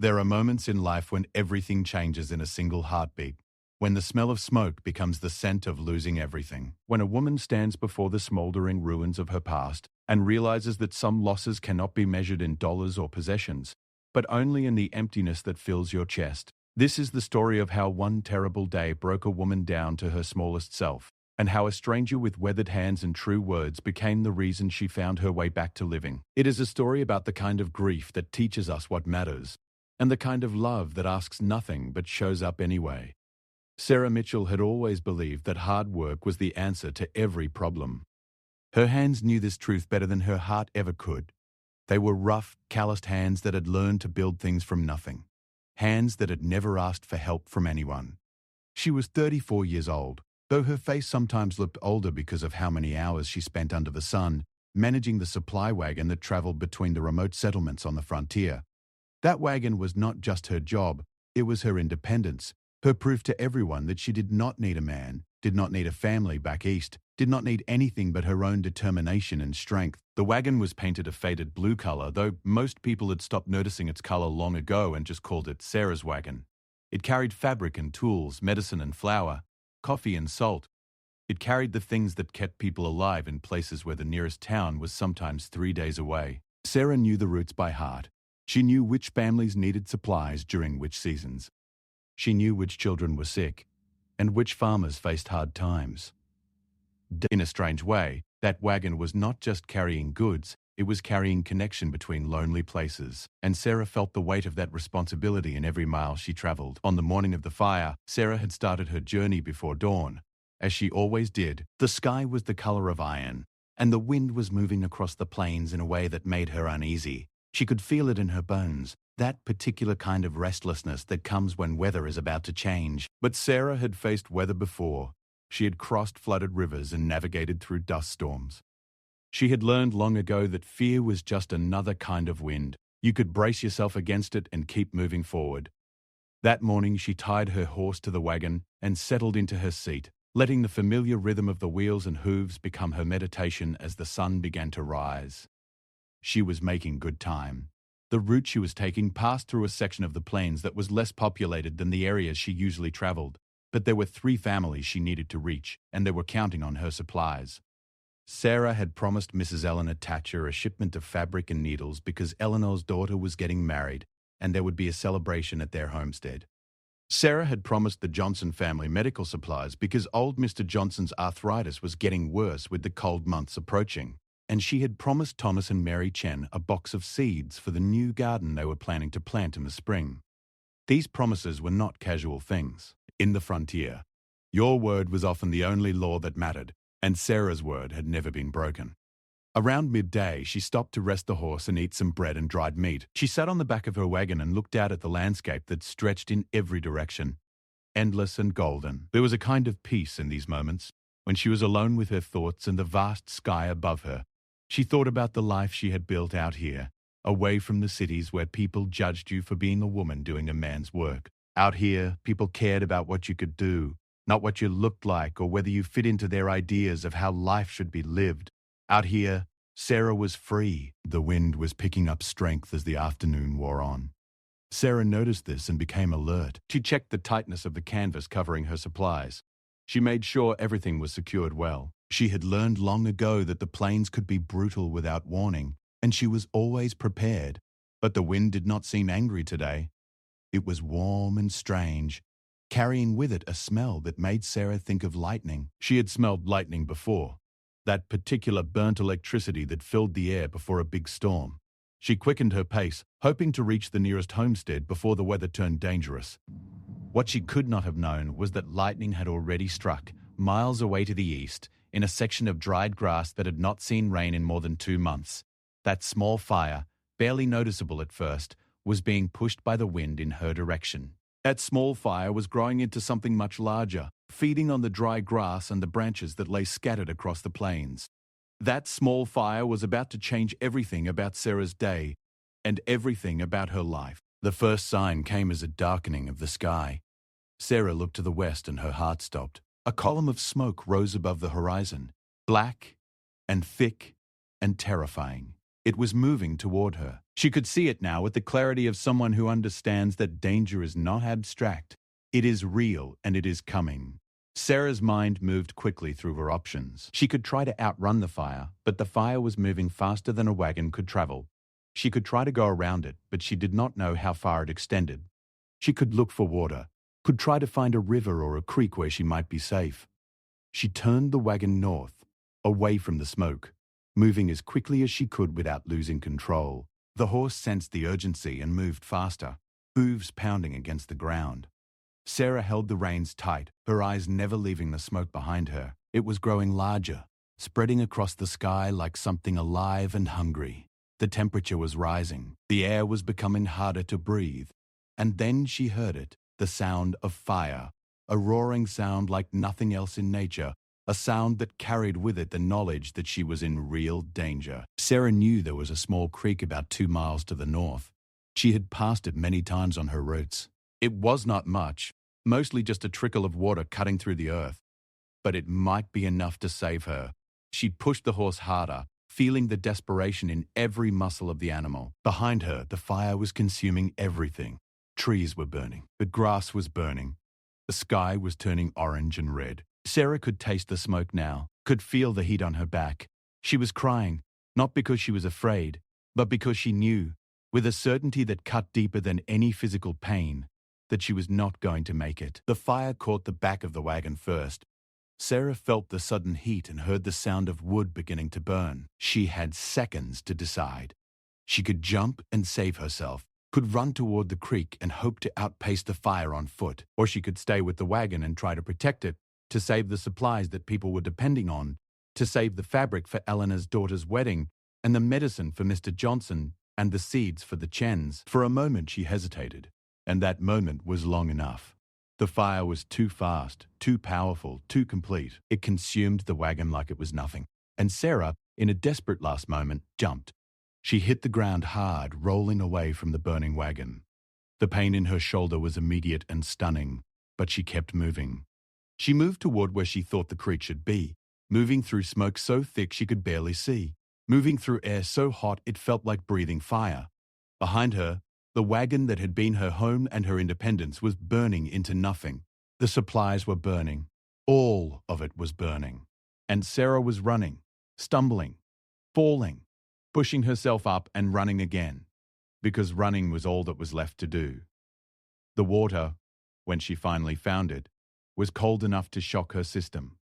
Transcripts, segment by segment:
There are moments in life when everything changes in a single heartbeat, when the smell of smoke becomes the scent of losing everything, when a woman stands before the smoldering ruins of her past and realizes that some losses cannot be measured in dollars or possessions, but only in the emptiness that fills your chest. This is the story of how one terrible day broke a woman down to her smallest self, and how a stranger with weathered hands and true words became the reason she found her way back to living. It is a story about the kind of grief that teaches us what matters, and the kind of love that asks nothing but shows up anyway. Sarah Mitchell had always believed that hard work was the answer to every problem. Her hands knew this truth better than her heart ever could. They were rough, calloused hands that had learned to build things from nothing. Hands that had never asked for help from anyone. She was 34 years old, though her face sometimes looked older because of how many hours she spent under the sun, managing the supply wagon that traveled between the remote settlements on the frontier. That wagon was not just her job, it was her independence, her proof to everyone that she did not need a man, did not need a family back east, did not need anything but her own determination and strength. The wagon was painted a faded blue color, though most people had stopped noticing its color long ago and just called it Sarah's wagon. It carried fabric and tools, medicine and flour, coffee and salt. It carried the things that kept people alive in places where the nearest town was sometimes 3 days away. Sarah knew the routes by heart. She knew which families needed supplies during which seasons. She knew which children were sick, and which farmers faced hard times. In a strange way, that wagon was not just carrying goods, it was carrying connection between lonely places, and Sarah felt the weight of that responsibility in every mile she traveled. On the morning of the fire, Sarah had started her journey before dawn. As she always did, the sky was the color of iron, and the wind was moving across the plains in a way that made her uneasy. She could feel it in her bones, that particular kind of restlessness that comes when weather is about to change. But Sarah had faced weather before. She had crossed flooded rivers and navigated through dust storms. She had learned long ago that fear was just another kind of wind. You could brace yourself against it and keep moving forward. That morning she tied her horse to the wagon and settled into her seat, letting the familiar rhythm of the wheels and hooves become her meditation as the sun began to rise. She was making good time. The route she was taking passed through a section of the plains that was less populated than the areas she usually traveled, but there were 3 families she needed to reach, and they were counting on her supplies. Sarah had promised Mrs. Eleanor Thatcher a shipment of fabric and needles because Eleanor's daughter was getting married, and there would be a celebration at their homestead. Sarah had promised the Johnson family medical supplies because old Mr. Johnson's arthritis was getting worse with the cold months approaching. And she had promised Thomas and Mary Chen a box of seeds for the new garden they were planning to plant in the spring. These promises were not casual things. In the frontier, your word was often the only law that mattered, and Sarah's word had never been broken. Around midday, she stopped to rest the horse and eat some bread and dried meat. She sat on the back of her wagon and looked out at the landscape that stretched in every direction, endless and golden. There was a kind of peace in these moments, when she was alone with her thoughts and the vast sky above her. She thought about the life she had built out here, away from the cities where people judged you for being a woman doing a man's work. Out here, people cared about what you could do, not what you looked like or whether you fit into their ideas of how life should be lived. Out here, Sarah was free. The wind was picking up strength as the afternoon wore on. Sarah noticed this and became alert. She checked the tightness of the canvas covering her supplies. She made sure everything was secured well. She had learned long ago that the plains could be brutal without warning, and she was always prepared. But the wind did not seem angry today. It was warm and strange, carrying with it a smell that made Sarah think of lightning. She had smelled lightning before, that particular burnt electricity that filled the air before a big storm. She quickened her pace, hoping to reach the nearest homestead before the weather turned dangerous. What she could not have known was that lightning had already struck, miles away to the east, in a section of dried grass that had not seen rain in more than 2 months. That small fire, barely noticeable at first, was being pushed by the wind in her direction. That small fire was growing into something much larger, feeding on the dry grass and the branches that lay scattered across the plains. That small fire was about to change everything about Sarah's day, and everything about her life. The first sign came as a darkening of the sky. Sarah looked to the west and her heart stopped. A column of smoke rose above the horizon, black and thick and terrifying. It was moving toward her. She could see it now with the clarity of someone who understands that danger is not abstract. It is real and it is coming. Sarah's mind moved quickly through her options. She could try to outrun the fire, but the fire was moving faster than a wagon could travel. She could try to go around it, but she did not know how far it extended. She could look for water, could try to find a river or a creek where she might be safe. She turned the wagon north, away from the smoke, moving as quickly as she could without losing control. The horse sensed the urgency and moved faster, hooves pounding against the ground. Sarah held the reins tight, her eyes never leaving the smoke behind her. It was growing larger, spreading across the sky like something alive and hungry. The temperature was rising. The air was becoming harder to breathe. And then she heard it, the sound of fire, a roaring sound like nothing else in nature, a sound that carried with it the knowledge that she was in real danger. Sarah knew there was a small creek about 2 miles to the north. She had passed it many times on her routes. It was not much, mostly just a trickle of water cutting through the earth. But it might be enough to save her. She pushed the horse harder, feeling the desperation in every muscle of the animal. Behind her, the fire was consuming everything. Trees were burning. The grass was burning. The sky was turning orange and red. Sarah could taste the smoke now, could feel the heat on her back. She was crying, not because she was afraid, but because she knew, with a certainty that cut deeper than any physical pain, that she was not going to make it. The fire caught the back of the wagon first. Sarah felt the sudden heat and heard the sound of wood beginning to burn. She had seconds to decide. She could jump and save herself, could run toward the creek and hope to outpace the fire on foot, or she could stay with the wagon and try to protect it, to save the supplies that people were depending on, to save the fabric for Eleanor's daughter's wedding, and the medicine for Mr. Johnson, and the seeds for the Chens. For a moment she hesitated, and that moment was long enough. The fire was too fast, too powerful, too complete. It consumed the wagon like it was nothing. And Sarah, in a desperate last moment, jumped. She hit the ground hard, rolling away from the burning wagon. The pain in her shoulder was immediate and stunning, but she kept moving. She moved toward where she thought the creek should be, moving through smoke so thick she could barely see, moving through air so hot it felt like breathing fire. Behind her, the wagon that had been her home and her independence was burning into nothing. The supplies were burning. All of it was burning. And Sarah was running, stumbling, falling, pushing herself up and running again, because running was all that was left to do. The water, when she finally found it, was cold enough to shock her system.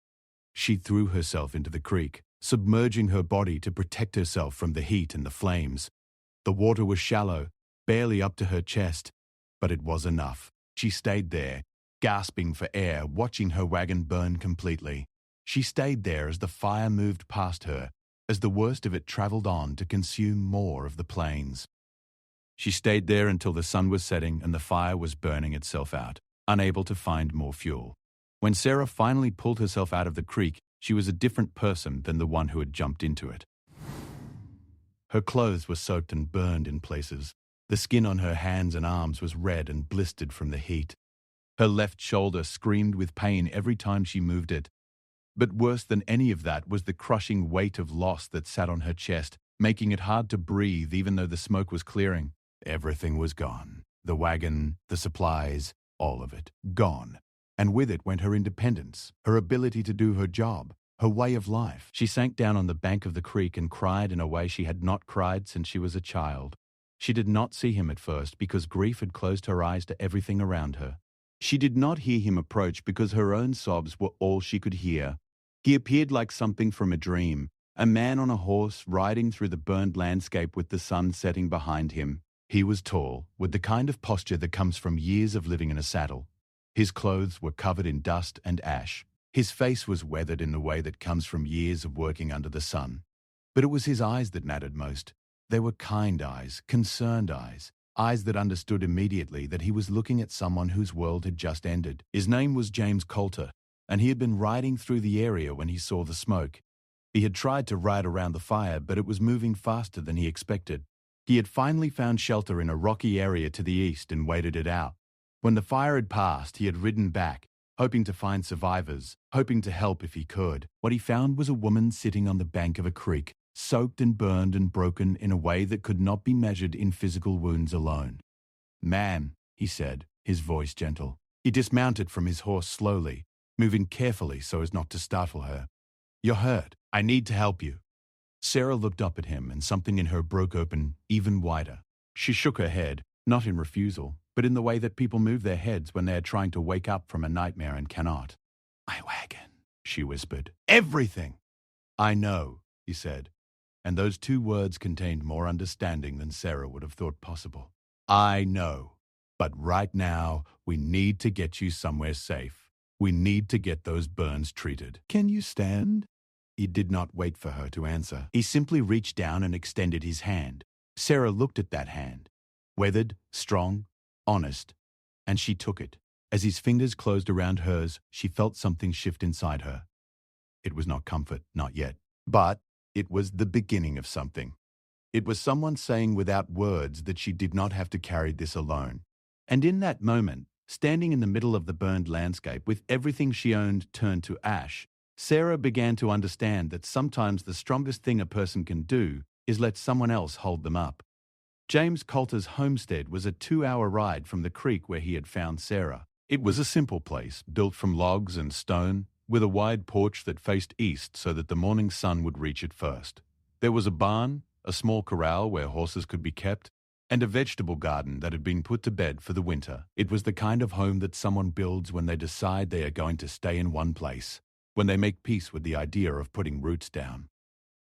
She threw herself into the creek, submerging her body to protect herself from the heat and the flames. The water was shallow, barely up to her chest, but it was enough. She stayed there, gasping for air, watching her wagon burn completely. She stayed there as the fire moved past her, as the worst of it traveled on to consume more of the plains. She stayed there until the sun was setting and the fire was burning itself out, unable to find more fuel. When Sarah finally pulled herself out of the creek, she was a different person than the one who had jumped into it. Her clothes were soaked and burned in places. The skin on her hands and arms was red and blistered from the heat. Her left shoulder screamed with pain every time she moved it. But worse than any of that was the crushing weight of loss that sat on her chest, making it hard to breathe even though the smoke was clearing. Everything was gone. The wagon, the supplies, all of it. Gone. And with it went her independence, her ability to do her job, her way of life. She sank down on the bank of the creek and cried in a way she had not cried since she was a child. She did not see him at first because grief had closed her eyes to everything around her. She did not hear him approach because her own sobs were all she could hear. He appeared like something from a dream, a man on a horse riding through the burned landscape with the sun setting behind him. He was tall, with the kind of posture that comes from years of living in a saddle. His clothes were covered in dust and ash. His face was weathered in the way that comes from years of working under the sun. But it was his eyes that mattered most. They were kind eyes, concerned eyes, eyes that understood immediately that he was looking at someone whose world had just ended. His name was James Coulter, and he had been riding through the area when he saw the smoke. He had tried to ride around the fire, but it was moving faster than he expected. He had finally found shelter in a rocky area to the east and waited it out. When the fire had passed, he had ridden back, hoping to find survivors, hoping to help if he could. What he found was a woman sitting on the bank of a creek, soaked and burned and broken in a way that could not be measured in physical wounds alone. "Ma'am," he said, his voice gentle. He dismounted from his horse slowly, moving carefully so as not to startle her. "You're hurt. I need to help you." Sarah looked up at him, and something in her broke open even wider. She shook her head, not in refusal, but in the way that people move their heads when they are trying to wake up from a nightmare and cannot. "My wagon," she whispered. "Everything." "I know," he said, and those two words contained more understanding than Sarah would have thought possible. "I know. But right now, we need to get you somewhere safe. We need to get those burns treated. Can you stand?" He did not wait for her to answer. He simply reached down and extended his hand. Sarah looked at that hand. Weathered, strong, honest, and she took it. As his fingers closed around hers, she felt something shift inside her. It was not comfort, not yet. But it was the beginning of something. It was someone saying without words that she did not have to carry this alone. And in that moment, standing in the middle of the burned landscape with everything she owned turned to ash, Sarah began to understand that sometimes the strongest thing a person can do is let someone else hold them up. James Coulter's homestead was a 2-hour ride from the creek where he had found Sarah. It was a simple place, built from logs and stone, with a wide porch that faced east so that the morning sun would reach it first. There was a barn, a small corral where horses could be kept, and a vegetable garden that had been put to bed for the winter. It was the kind of home that someone builds when they decide they are going to stay in one place, when they make peace with the idea of putting roots down.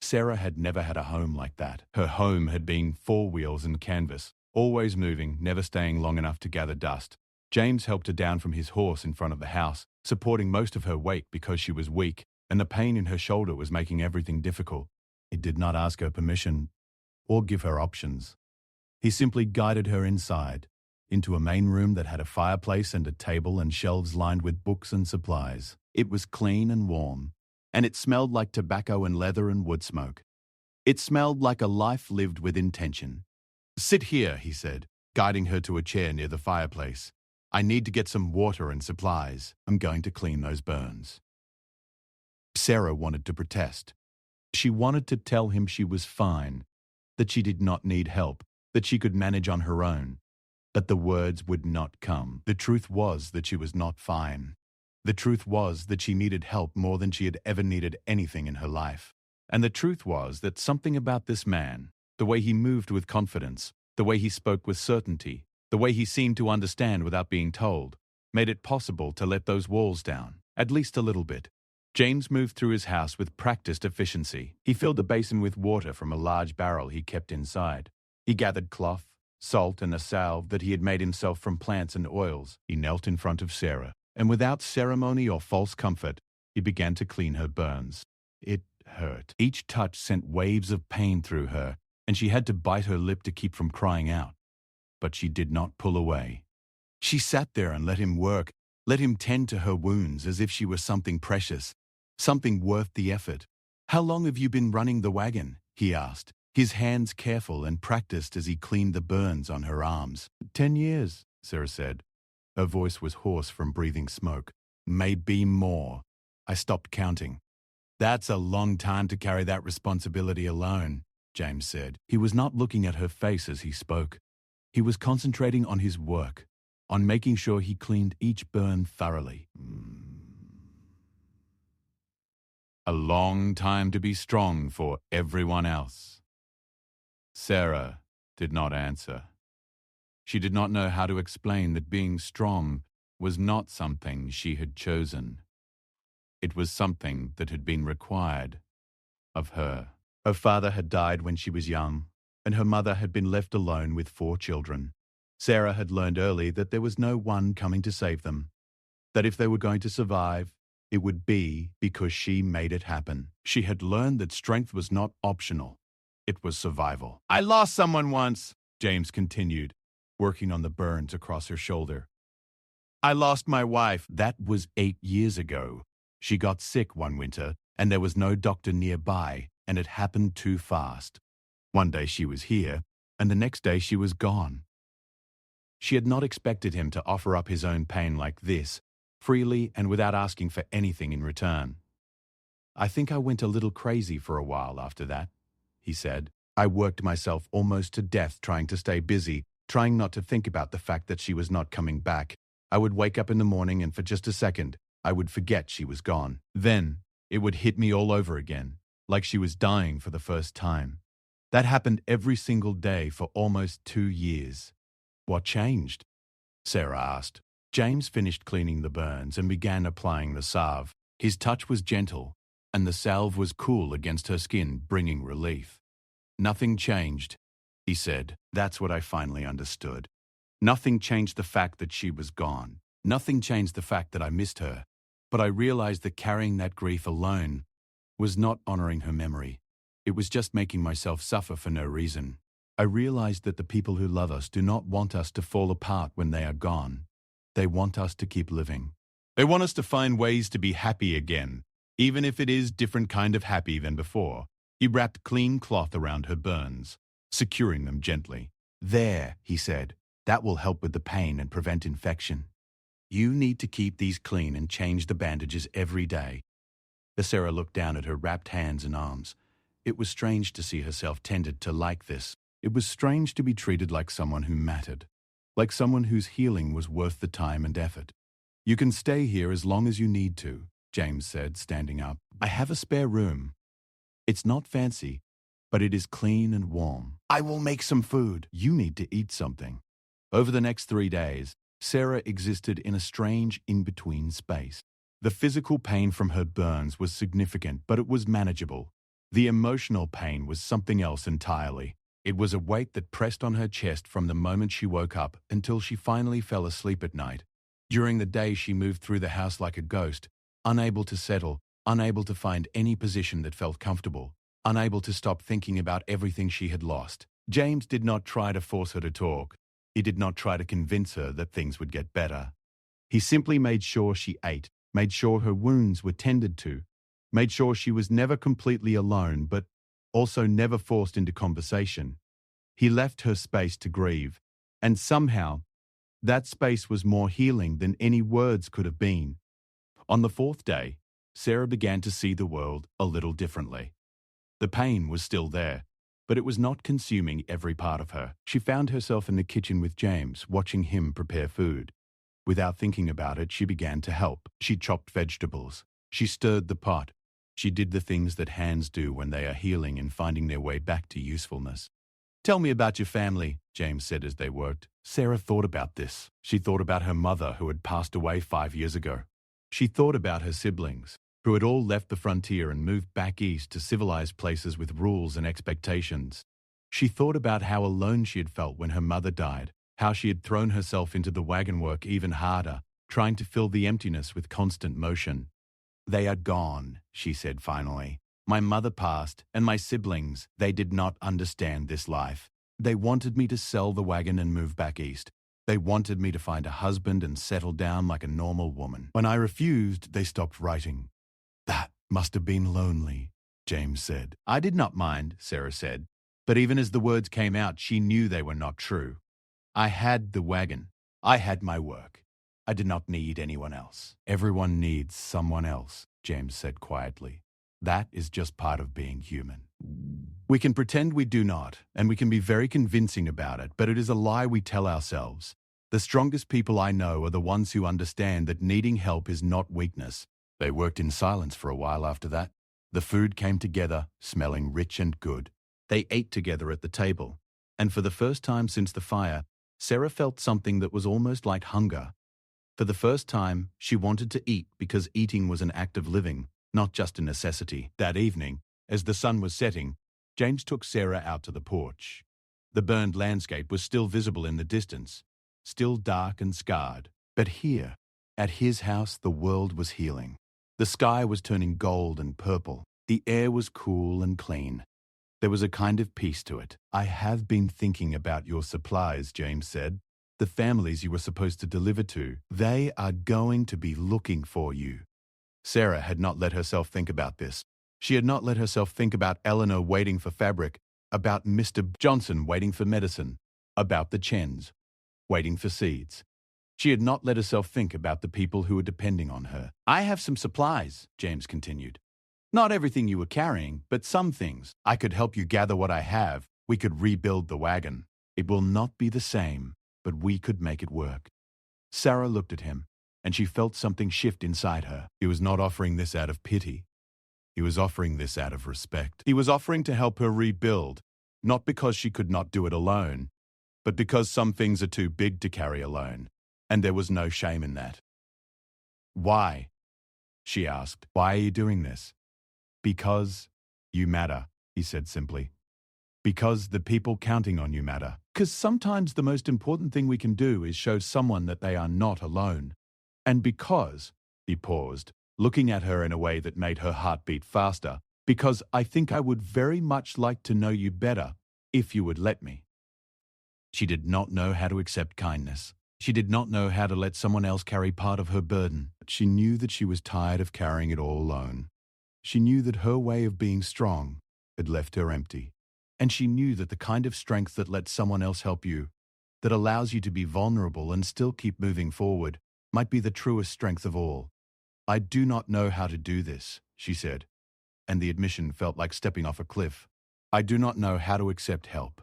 Sarah had never had a home like that. Her home had been 4 wheels and canvas, always moving, never staying long enough to gather dust. James helped her down from his horse in front of the house, supporting most of her weight because she was weak, and the pain in her shoulder was making everything difficult. He did not ask her permission or give her options. He simply guided her inside, into a main room that had a fireplace and a table and shelves lined with books and supplies. It was clean and warm, and it smelled like tobacco and leather and wood smoke. It smelled like a life lived with intention. "Sit here," he said, guiding her to a chair near the fireplace. "I need to get some water and supplies. I'm going to clean those burns." Sarah wanted to protest. She wanted to tell him she was fine, that she did not need help, that she could manage on her own. But the words would not come. The truth was that she was not fine. The truth was that she needed help more than she had ever needed anything in her life. And the truth was that something about this man, the way he moved with confidence, the way he spoke with certainty, the way he seemed to understand without being told, made it possible to let those walls down, at least a little bit. James moved through his house with practiced efficiency. He filled a basin with water from a large barrel he kept inside. He gathered cloth, salt, and a salve that he had made himself from plants and oils. He knelt in front of Sarah, and without ceremony or false comfort, he began to clean her burns. It hurt. Each touch sent waves of pain through her, and she had to bite her lip to keep from crying out. But she did not pull away. She sat there and let him work, let him tend to her wounds as if she were something precious, something worth the effort. "How long have you been running the wagon?" he asked, his hands careful and practiced as he cleaned the burns on her arms. 10 years, Sarah said. Her voice was hoarse from breathing smoke. "Maybe more. I stopped counting." "That's a long time to carry that responsibility alone," James said. He was not looking at her face as he spoke. He was concentrating on his work, on making sure he cleaned each burn thoroughly. A long time to be strong for everyone else. Sarah did not answer. She did not know how to explain that being strong was not something she had chosen. It was something that had been required of her. Her father had died when she was young, and her mother had been left alone with 4 children. Sarah had learned early that there was no one coming to save them, that if they were going to survive, it would be because she made it happen. She had learned that strength was not optional. It was survival. "I lost someone once," James continued, working on the burns across her shoulder. "I lost my wife. That was 8 years ago. She got sick one winter, and there was no doctor nearby, and it happened too fast. One day she was here, and the next day she was gone." She had not expected him to offer up his own pain like this, freely and without asking for anything in return. "I think I went a little crazy for a while after that," he said. I worked myself almost to death trying to stay busy, trying not to think about the fact that she was not coming back. I would wake up in the morning and for just a second, I would forget she was gone. Then, it would hit me all over again, like she was dying for the first time. That happened every single day for almost 2 years. What changed? Sarah asked. James finished cleaning the burns and began applying the salve. His touch was gentle, and the salve was cool against her skin, bringing relief. Nothing changed, he said. That's what I finally understood. Nothing changed the fact that she was gone. Nothing changed the fact that I missed her. But I realized that carrying that grief alone was not honoring her memory. It was just making myself suffer for no reason. I realized that the people who love us do not want us to fall apart when they are gone. They want us to keep living. They want us to find ways to be happy again, even if it is different kind of happy than before. He wrapped clean cloth around her burns, securing them gently. There, he said, that will help with the pain and prevent infection. You need to keep these clean and change the bandages every day. Sarah looked down at her wrapped hands and arms. It was strange to see herself tended to like this. It was strange to be treated like someone who mattered, like someone whose healing was worth the time and effort. You can stay here as long as you need to, James said, standing up. I have a spare room. It's not fancy, but it is clean and warm. I will make some food. You need to eat something. Over the next 3 days, Sarah existed in a strange in-between space. The physical pain from her burns was significant, but it was manageable. The emotional pain was something else entirely. It was a weight that pressed on her chest from the moment she woke up until she finally fell asleep at night. During the day, she moved through the house like a ghost, unable to settle, unable to find any position that felt comfortable, unable to stop thinking about everything she had lost. James did not try to force her to talk. He did not try to convince her that things would get better. He simply made sure she ate, made sure her wounds were tended to, made sure she was never completely alone, but also never forced into conversation. He left her space to grieve, and somehow, that space was more healing than any words could have been. On the 4th day, Sarah began to see the world a little differently. The pain was still there, but it was not consuming every part of her. She found herself in the kitchen with James, watching him prepare food. Without thinking about it, she began to help. She chopped vegetables. She stirred the pot. She did the things that hands do when they are healing and finding their way back to usefulness. Tell me about your family, James said as they worked. Sarah thought about this. She thought about her mother who had passed away 5 years ago. She thought about her siblings, who had all left the frontier and moved back east to civilized places with rules and expectations. She thought about how alone she had felt when her mother died, how she had thrown herself into the wagon work even harder, trying to fill the emptiness with constant motion. They are gone, she said finally. My mother passed, and my siblings, they did not understand this life. They wanted me to sell the wagon and move back east. They wanted me to find a husband and settle down like a normal woman. When I refused, they stopped writing. That must have been lonely, James said. I did not mind, Sarah said. But even as the words came out, she knew they were not true. I had the wagon. I had my work. I did not need anyone else. Everyone needs someone else, James said quietly. That is just part of being human. We can pretend we do not, and we can be very convincing about it, but it is a lie we tell ourselves. The strongest people I know are the ones who understand that needing help is not weakness. They worked in silence for a while after that. The food came together, smelling rich and good. They ate together at the table, and for the first time since the fire, Sarah felt something that was almost like hunger. For the first time, she wanted to eat because eating was an act of living, not just a necessity. That evening, as the sun was setting, James took Sarah out to the porch. The burned landscape was still visible in the distance, still dark and scarred. But here, at his house, the world was healing. The sky was turning gold and purple. The air was cool and clean. There was a kind of peace to it. I have been thinking about your supplies, James said. The families you were supposed to deliver to, they are going to be looking for you. Sarah had not let herself think about this. She had not let herself think about Eleanor waiting for fabric, about Mr. Johnson waiting for medicine, about the Chens waiting for seeds. She had not let herself think about the people who were depending on her. I have some supplies, James continued. Not everything you were carrying, but some things. I could help you gather what I have. We could rebuild the wagon. It will not be the same, but we could make it work." Sarah looked at him, and she felt something shift inside her. He was not offering this out of pity. He was offering this out of respect. He was offering to help her rebuild, not because she could not do it alone, but because some things are too big to carry alone, and there was no shame in that. "Why?" she asked. "Why are you doing this?" "Because you matter," he said simply. "Because the people counting on you matter. Because sometimes the most important thing we can do is show someone that they are not alone. And because," he paused, looking at her in a way that made her heart beat faster, "because I think I would very much like to know you better, if you would let me." She did not know how to accept kindness. She did not know how to let someone else carry part of her burden. But she knew that she was tired of carrying it all alone. She knew that her way of being strong had left her empty. And she knew that the kind of strength that lets someone else help you, that allows you to be vulnerable and still keep moving forward, might be the truest strength of all. "I do not know how to do this," she said, and the admission felt like stepping off a cliff. "I do not know how to accept help.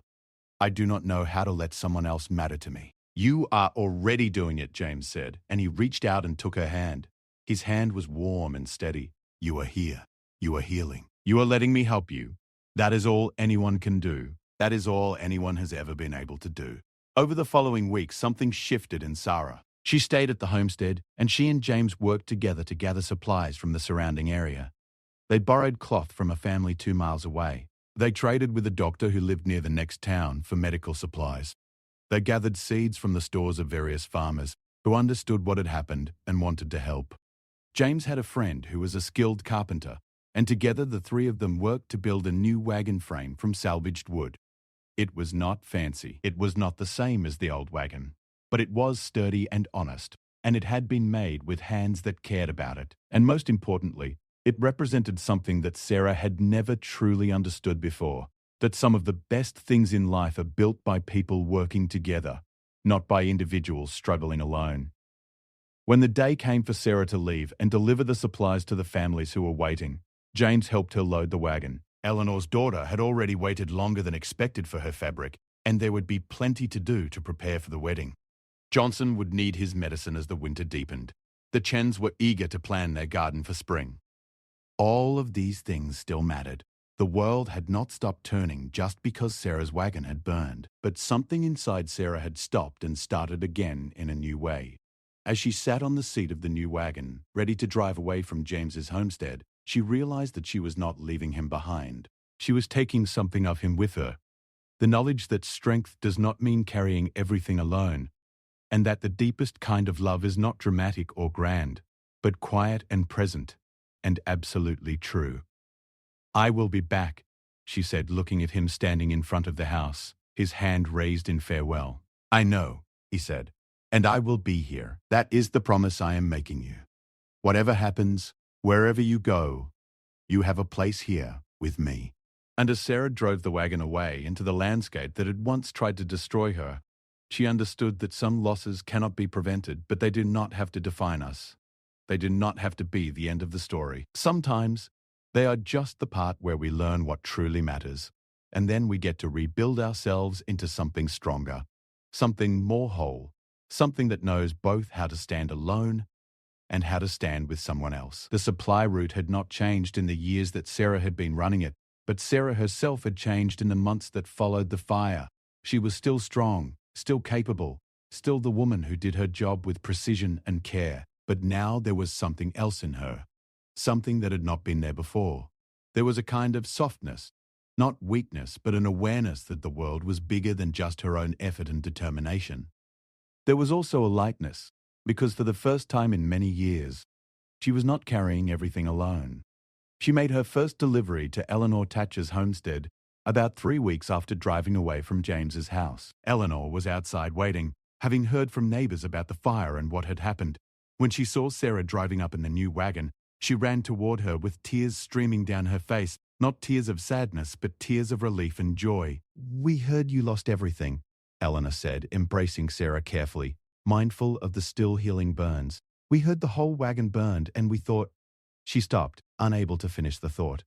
I do not know how to let someone else matter to me." "You are already doing it," James said, and he reached out and took her hand. His hand was warm and steady. "You are here. You are healing. You are letting me help you. That is all anyone can do. That is all anyone has ever been able to do." Over the following week, something shifted in Sarah. She stayed at the homestead, and she and James worked together to gather supplies from the surrounding area. They borrowed cloth from a family 2 miles away. They traded with a doctor who lived near the next town for medical supplies. They gathered seeds from the stores of various farmers who understood what had happened and wanted to help. James had a friend who was a skilled carpenter, and together the three of them worked to build a new wagon frame from salvaged wood. It was not fancy. It was not the same as the old wagon, but it was sturdy and honest, and it had been made with hands that cared about it. And most importantly, it represented something that Sarah had never truly understood before, that some of the best things in life are built by people working together, not by individuals struggling alone. When the day came for Sarah to leave and deliver the supplies to the families who were waiting, James helped her load the wagon. Eleanor's daughter had already waited longer than expected for her fabric, and there would be plenty to do to prepare for the wedding. Johnson would need his medicine as the winter deepened. The Chens were eager to plan their garden for spring. All of these things still mattered. The world had not stopped turning just because Sarah's wagon had burned, but something inside Sarah had stopped and started again in a new way. As she sat on the seat of the new wagon, ready to drive away from James's homestead, she realized that she was not leaving him behind. She was taking something of him with her. The knowledge that strength does not mean carrying everything alone, and that the deepest kind of love is not dramatic or grand, but quiet and present, and absolutely true. "I will be back," she said, looking at him standing in front of the house, his hand raised in farewell. "I know," he said, "and I will be here. That is the promise I am making you. Whatever happens, wherever you go, you have a place here with me." And as Sarah drove the wagon away into the landscape that had once tried to destroy her, she understood that some losses cannot be prevented, but they do not have to define us. They do not have to be the end of the story. Sometimes, they are just the part where we learn what truly matters, and then we get to rebuild ourselves into something stronger, something more whole, something that knows both how to stand alone and how to stand with someone else. The supply route had not changed in the years that Sarah had been running it, but Sarah herself had changed in the months that followed the fire. She was still strong, still capable, still the woman who did her job with precision and care. But now there was something else in her, something that had not been there before. There was a kind of softness, not weakness, but an awareness that the world was bigger than just her own effort and determination. There was also a lightness, because for the first time in many years, she was not carrying everything alone. She made her first delivery to Eleanor Thatcher's homestead about 3 weeks after driving away from James's house. Eleanor was outside waiting, having heard from neighbors about the fire and what had happened. When she saw Sarah driving up in the new wagon, she ran toward her with tears streaming down her face, not tears of sadness, but tears of relief and joy. "We heard you lost everything," Eleanor said, embracing Sarah carefully, mindful of the still healing burns. "We heard the whole wagon burned, and we thought—" She stopped, unable to finish the thought.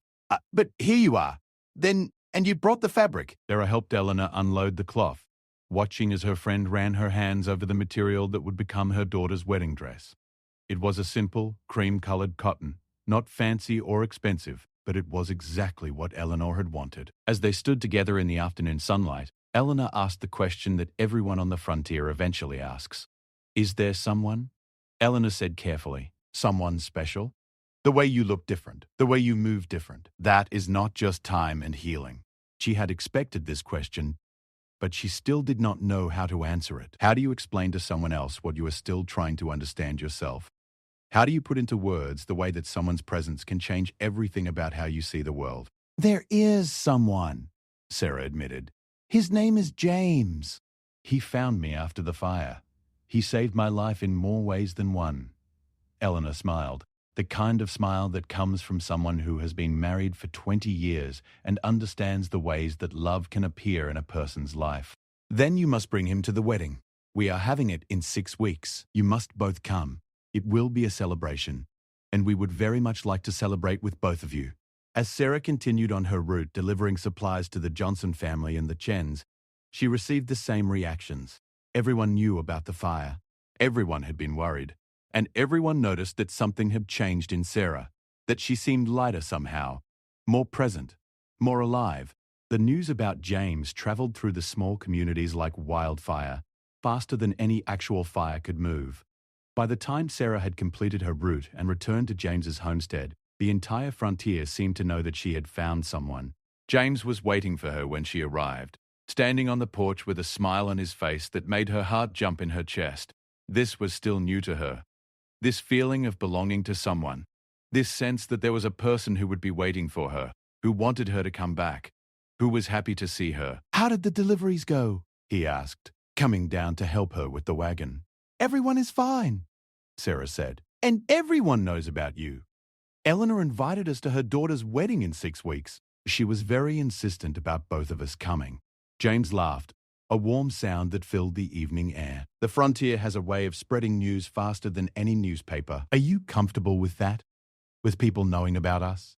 But here you are. And you brought the fabric. Sarah helped Eleanor unload the cloth, watching as her friend ran her hands over the material that would become her daughter's wedding dress. It was a simple, cream-colored cotton, not fancy or expensive, but it was exactly what Eleanor had wanted. As they stood together in the afternoon sunlight, Eleanor asked the question that everyone on the frontier eventually asks. Is there someone? Eleanor said carefully, someone special? The way you look different, the way you move different. That is not just time and healing. She had expected this question, but she still did not know how to answer it. How do you explain to someone else what you are still trying to understand yourself? How do you put into words the way that someone's presence can change everything about how you see the world? There is someone, Sarah admitted. His name is James. He found me after the fire. He saved my life in more ways than one. Eleanor smiled, the kind of smile that comes from someone who has been married for 20 years and understands the ways that love can appear in a person's life. Then you must bring him to the wedding. We are having it in 6 weeks. You must both come. It will be a celebration, and we would very much like to celebrate with both of you. As Sarah continued on her route delivering supplies to the Johnson family and the Chens, she received the same reactions. Everyone knew about the fire. Everyone had been worried. And everyone noticed that something had changed in Sarah, that she seemed lighter somehow, more present, more alive. The news about James traveled through the small communities like wildfire, faster than any actual fire could move. By the time Sarah had completed her route and returned to James's homestead, the entire frontier seemed to know that she had found someone. James was waiting for her when she arrived, standing on the porch with a smile on his face that made her heart jump in her chest. This was still new to her. This feeling of belonging to someone, this sense that there was a person who would be waiting for her, who wanted her to come back, who was happy to see her. How did the deliveries go? He asked, coming down to help her with the wagon. Everyone is fine, Sarah said, and everyone knows about you. Eleanor invited us to her daughter's wedding in 6 weeks. She was very insistent about both of us coming. James laughed, a warm sound that filled the evening air. The frontier has a way of spreading news faster than any newspaper. Are you comfortable with that? With people knowing about us?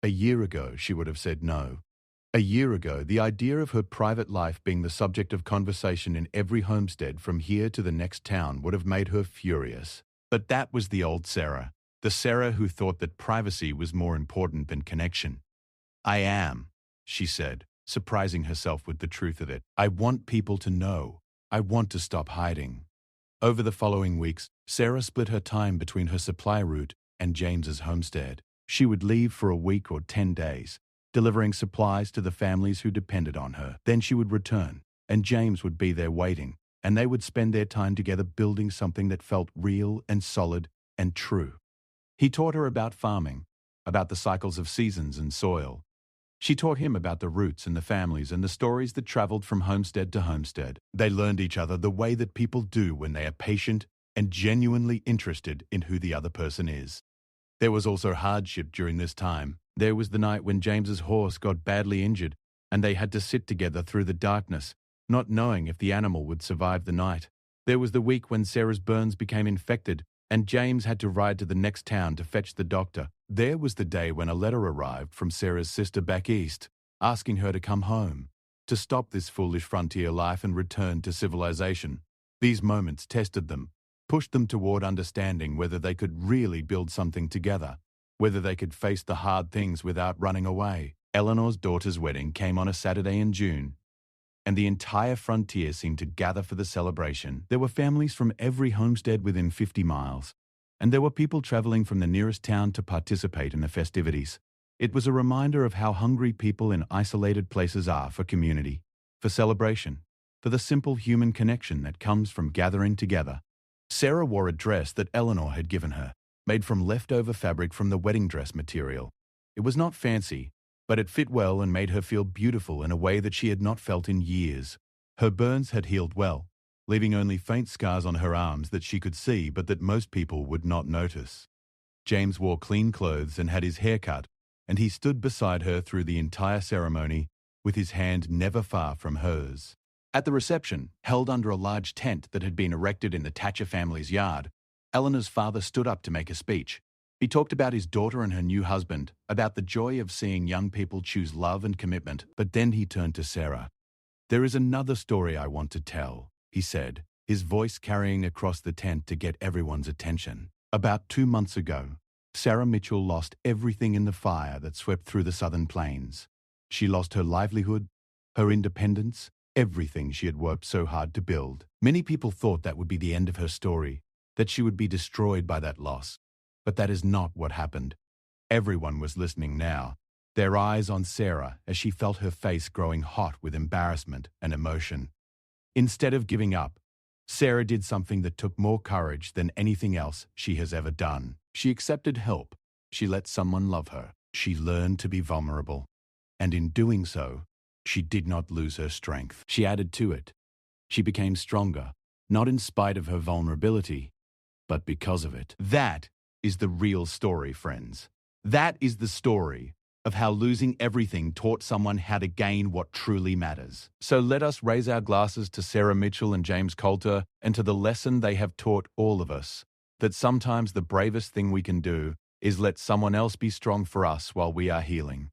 A year ago, she would have said no. A year ago, the idea of her private life being the subject of conversation in every homestead from here to the next town would have made her furious. But that was the old Sarah, the Sarah who thought that privacy was more important than connection. I am, she said, surprising herself with the truth of it. I want people to know. I want to stop hiding. Over the following weeks, Sarah split her time between her supply route and James's homestead. She would leave for a week or 10 days, delivering supplies to the families who depended on her. Then she would return, and James would be there waiting, and they would spend their time together building something that felt real and solid and true. He taught her about farming, about the cycles of seasons and soil. She taught him about the roots and the families and the stories that traveled from homestead to homestead. They learned each other the way that people do when they are patient and genuinely interested in who the other person is. There was also hardship during this time. There was the night when James's horse got badly injured, and they had to sit together through the darkness, not knowing if the animal would survive the night. There was the week when Sarah's burns became infected, and James had to ride to the next town to fetch the doctor. There was the day when a letter arrived from Sarah's sister back east, asking her to come home, to stop this foolish frontier life and return to civilization. These moments tested them, pushed them toward understanding whether they could really build something together, whether they could face the hard things without running away. Eleanor's daughter's wedding came on a Saturday in June, and the entire frontier seemed to gather for the celebration. There were families from every homestead within 50 miles, and there were people traveling from the nearest town to participate in the festivities. It was a reminder of how hungry people in isolated places are for community, for celebration, for the simple human connection that comes from gathering together. Sarah wore a dress that Eleanor had given her, made from leftover fabric from the wedding dress material. It was not fancy, but it fit well and made her feel beautiful in a way that she had not felt in years. Her burns had healed well, leaving only faint scars on her arms that she could see but that most people would not notice. James wore clean clothes and had his hair cut, and he stood beside her through the entire ceremony, with his hand never far from hers. At the reception, held under a large tent that had been erected in the Thatcher family's yard, Eleanor's father stood up to make a speech. He talked about his daughter and her new husband, about the joy of seeing young people choose love and commitment, but then he turned to Sarah. "There is another story I want to tell," he said, his voice carrying across the tent to get everyone's attention. "About 2 months ago, Sarah Mitchell lost everything in the fire that swept through the southern plains. She lost her livelihood, her independence, everything she had worked so hard to build. Many people thought that would be the end of her story, that she would be destroyed by that loss. But that is not what happened. Everyone was listening now, their eyes on Sarah as she felt her face growing hot with embarrassment and emotion. Instead of giving up, Sarah did something that took more courage than anything else she has ever done. She accepted help. She let someone love her. She learned to be vulnerable. And in doing so, she did not lose her strength. She added to it. She became stronger, not in spite of her vulnerability, but because of it. That is the real story, friends. That is the story of how losing everything taught someone how to gain what truly matters. So let us raise our glasses to Sarah Mitchell and James Coulter and to the lesson they have taught all of us, that sometimes the bravest thing we can do is let someone else be strong for us while we are healing.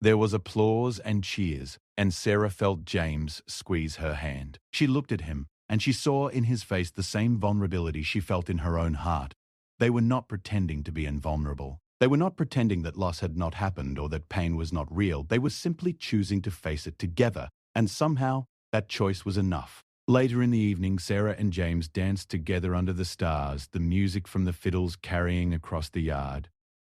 There was applause and cheers, and Sarah felt James squeeze her hand. She looked at him, and she saw in his face the same vulnerability she felt in her own heart. They were not pretending to be invulnerable. They were not pretending that loss had not happened or that pain was not real. They were simply choosing to face it together, and somehow that choice was enough. Later in the evening, Sarah and James danced together under the stars, the music from the fiddles carrying across the yard.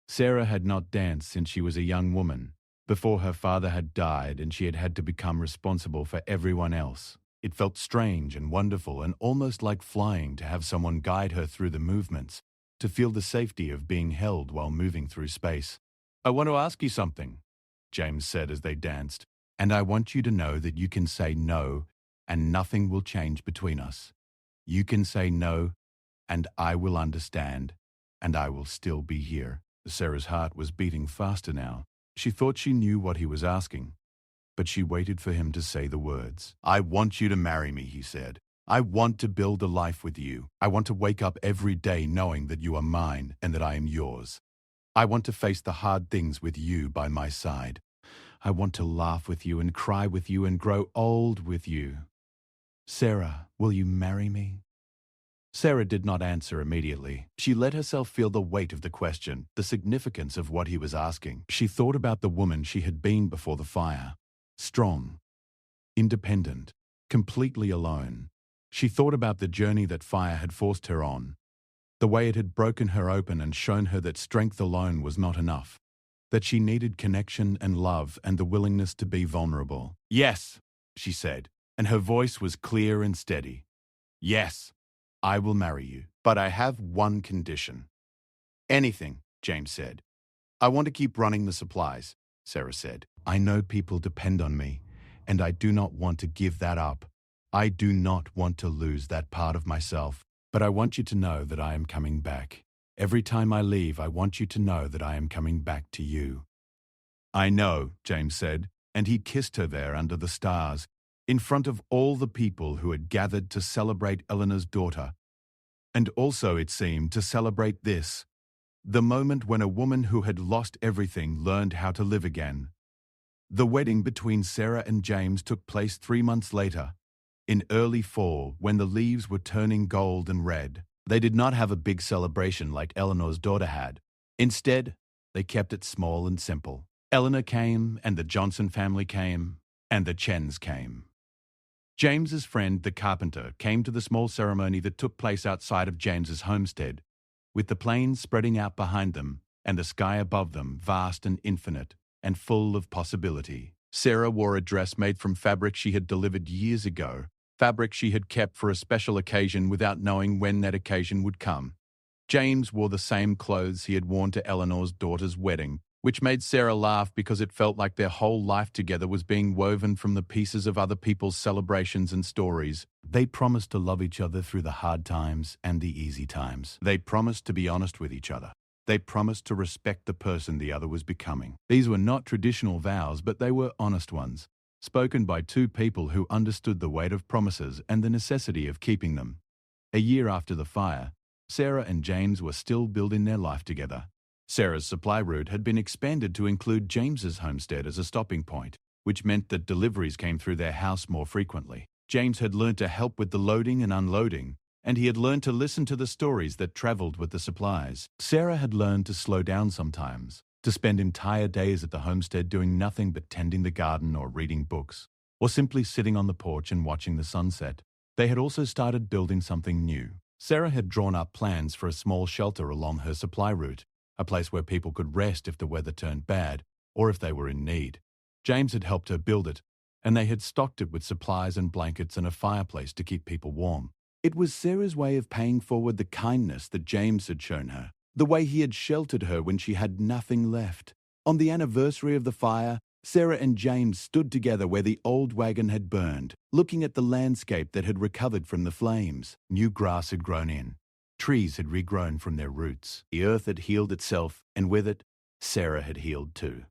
Sarah had not danced since she was a young woman, before her father had died and she had had to become responsible for everyone else. It felt strange and wonderful and almost like flying to have someone guide her through the movements, to feel the safety of being held while moving through space. "I want to ask you something," James said as they danced, "and I want you to know that you can say no and nothing will change between us. You can say no and I will understand and I will still be here." Sarah's heart was beating faster now. She thought she knew what he was asking, but she waited for him to say the words. "I want you to marry me," he said. "I want to build a life with you. I want to wake up every day knowing that you are mine and that I am yours. I want to face the hard things with you by my side. I want to laugh with you and cry with you and grow old with you. Sarah, will you marry me?" Sarah did not answer immediately. She let herself feel the weight of the question, the significance of what he was asking. She thought about the woman she had been before the fire. Strong, independent, completely alone. She thought about the journey that fire had forced her on, the way it had broken her open and shown her that strength alone was not enough, that she needed connection and love and the willingness to be vulnerable. "Yes," she said, and her voice was clear and steady. "Yes, I will marry you, but I have one condition." "Anything," James said. "I want to keep running the supplies," Sarah said. "I know people depend on me, and I do not want to give that up. I do not want to lose that part of myself, but I want you to know that I am coming back. Every time I leave, I want you to know that I am coming back to you." "I know," James said, and he kissed her there under the stars, in front of all the people who had gathered to celebrate Eleanor's daughter, and also, it seemed, to celebrate this, the moment when a woman who had lost everything learned how to live again. The wedding between Sarah and James took place 3 months later, in early fall, when the leaves were turning gold and red. They did not have a big celebration like Eleanor's daughter had. Instead, they kept it small and simple. Eleanor came, and the Johnson family came, and the Chens came. James's friend, the carpenter, came to the small ceremony that took place outside of James's homestead, with the plains spreading out behind them and the sky above them vast and infinite and full of possibility. Sarah wore a dress made from fabric she had delivered years ago, fabric she had kept for a special occasion without knowing when that occasion would come. James wore the same clothes he had worn to Eleanor's daughter's wedding, which made Sarah laugh because it felt like their whole life together was being woven from the pieces of other people's celebrations and stories. They promised to love each other through the hard times and the easy times. They promised to be honest with each other. They promised to respect the person the other was becoming. These were not traditional vows, but they were honest ones, spoken by two people who understood the weight of promises and the necessity of keeping them. A year after the fire, Sarah and James were still building their life together. Sarah's supply route had been expanded to include James's homestead as a stopping point, which meant that deliveries came through their house more frequently. James had learned to help with the loading and unloading, and he had learned to listen to the stories that traveled with the supplies. Sarah had learned to slow down sometimes, to spend entire days at the homestead doing nothing but tending the garden or reading books, or simply sitting on the porch and watching the sunset. They had also started building something new. Sarah had drawn up plans for a small shelter along her supply route, a place where people could rest if the weather turned bad or if they were in need. James had helped her build it, and they had stocked it with supplies and blankets and a fireplace to keep people warm. It was Sarah's way of paying forward the kindness that James had shown her, the way he had sheltered her when she had nothing left. On the anniversary of the fire, Sarah and James stood together where the old wagon had burned, looking at the landscape that had recovered from the flames. New grass had grown in. Trees had regrown from their roots. The earth had healed itself, and with it, Sarah had healed too.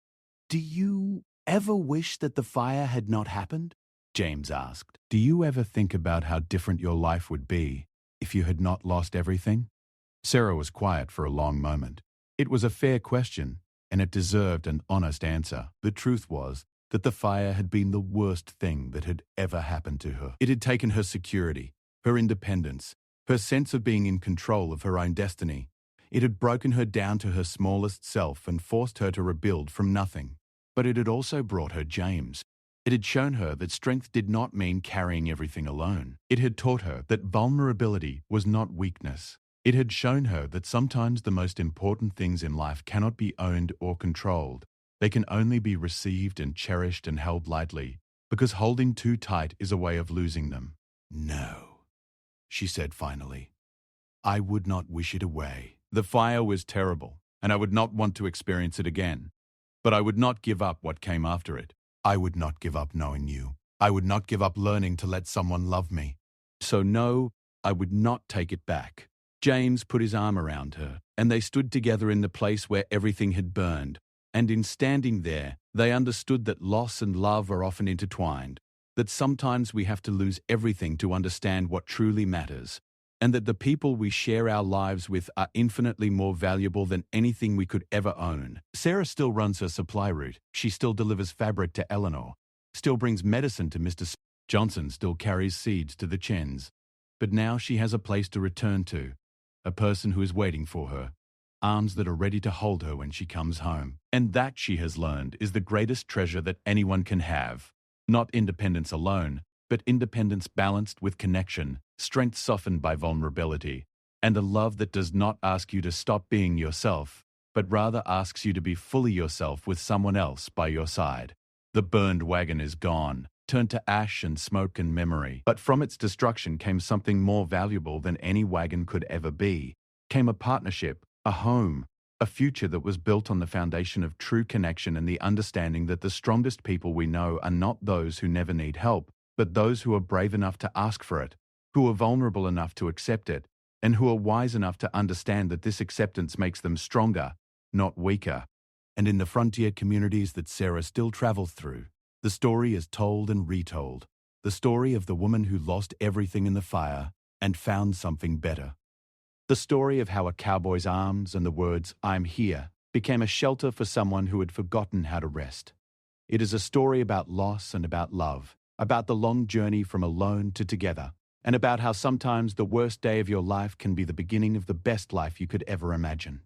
"Do you ever wish that the fire had not happened?" James asked. "Do you ever think about how different your life would be if you had not lost everything?" Sarah was quiet for a long moment. It was a fair question, and it deserved an honest answer. The truth was that the fire had been the worst thing that had ever happened to her. It had taken her security, her independence, her sense of being in control of her own destiny. It had broken her down to her smallest self and forced her to rebuild from nothing. But it had also brought her James. It had shown her that strength did not mean carrying everything alone. It had taught her that vulnerability was not weakness. It had shown her that sometimes the most important things in life cannot be owned or controlled. They can only be received and cherished and held lightly, because holding too tight is a way of losing them. "No," she said finally. "I would not wish it away. The fire was terrible, and I would not want to experience it again. But I would not give up what came after it. I would not give up knowing you. I would not give up learning to let someone love me. So no, I would not take it back." James put his arm around her, and they stood together in the place where everything had burned. And in standing there, they understood that loss and love are often intertwined, that sometimes we have to lose everything to understand what truly matters, and that the people we share our lives with are infinitely more valuable than anything we could ever own. Sarah still runs her supply route. She still delivers fabric to Eleanor, still brings medicine to Mr. Johnson, still carries seeds to the Chens. But now she has a place to return to, a person who is waiting for her, arms that are ready to hold her when she comes home. And that, she has learned, is the greatest treasure that anyone can have. Not independence alone, but independence balanced with connection, strength softened by vulnerability, and a love that does not ask you to stop being yourself, but rather asks you to be fully yourself with someone else by your side. The burned wagon is gone, turned to ash and smoke and memory. But from its destruction came something more valuable than any wagon could ever be. Came a partnership, a home, a future that was built on the foundation of true connection and the understanding that the strongest people we know are not those who never need help, but those who are brave enough to ask for it, who are vulnerable enough to accept it, and who are wise enough to understand that this acceptance makes them stronger, not weaker. And in the frontier communities that Sarah still travels through, the story is told and retold. The story of the woman who lost everything in the fire and found something better. The story of how a cowboy's arms and the words, "I'm here," became a shelter for someone who had forgotten how to rest. It is a story about loss and about love, about the long journey from alone to together, and about how sometimes the worst day of your life can be the beginning of the best life you could ever imagine.